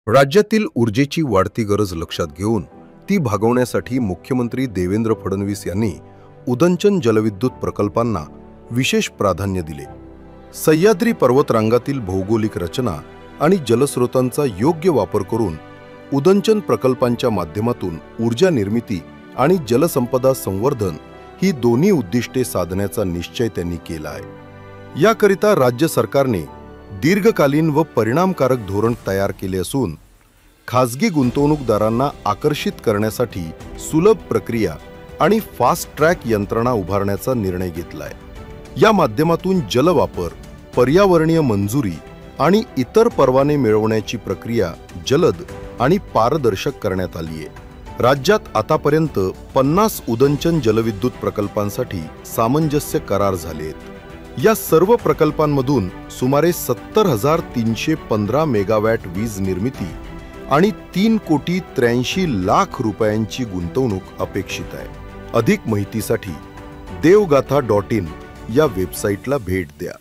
राज्यातील ऊर्जेची वाढती गरज लक्षात घेऊन ती भागवण्यासाठी मुख्यमंत्री देवेंद्र फडणवीस यांनी उदंचन जलविद्युत प्रकल्पांना विशेष प्राधान्य दिले। सह्याद्री पर्वतरांगातील भौगोलिक रचना आणि जलस्रोतांचा योग्य वापर करून उदंचन प्रकल्पांच्या माध्यमातून ऊर्जा निर्मिती आणि जलसंपदा संवर्धन ही दोन्ही उद्दिष्टे साधण्याचा निश्चय त्यांनी केला आहे। याकरिता राज्य सरकारने दीर्घकालीन व परिणामकारक धोरण तयार केले असून खासगी गुंतवणूकदारांना आकर्षित करण्यासाठी सुलभ प्रक्रिया आणि फास्ट ट्रॅक यंत्रणा उभारण्याचा निर्णय घेतलाय। या माध्यमातून जलवापर, पर्यावरणीय मंजुरी आणि इतर परवाने मिळवण्याची प्रक्रिया जलद आणि पारदर्शक करण्यात आली आहे। राज्यात आतापर्यंत 50 उदंचन जलविद्युत प्रकल्पांसाठी सामंजस्य करार झाले आहेत। या सर्व प्रकल्पांमधून सुमारे 70,315 मेगावॅट वीज निर्मिती आणि 3,83,00,000 रुपयांची गुंतवणूक अपेक्षित आहे। अधिक माहितीसाठी devgatha.in या वेबसाईटला भेट द्या।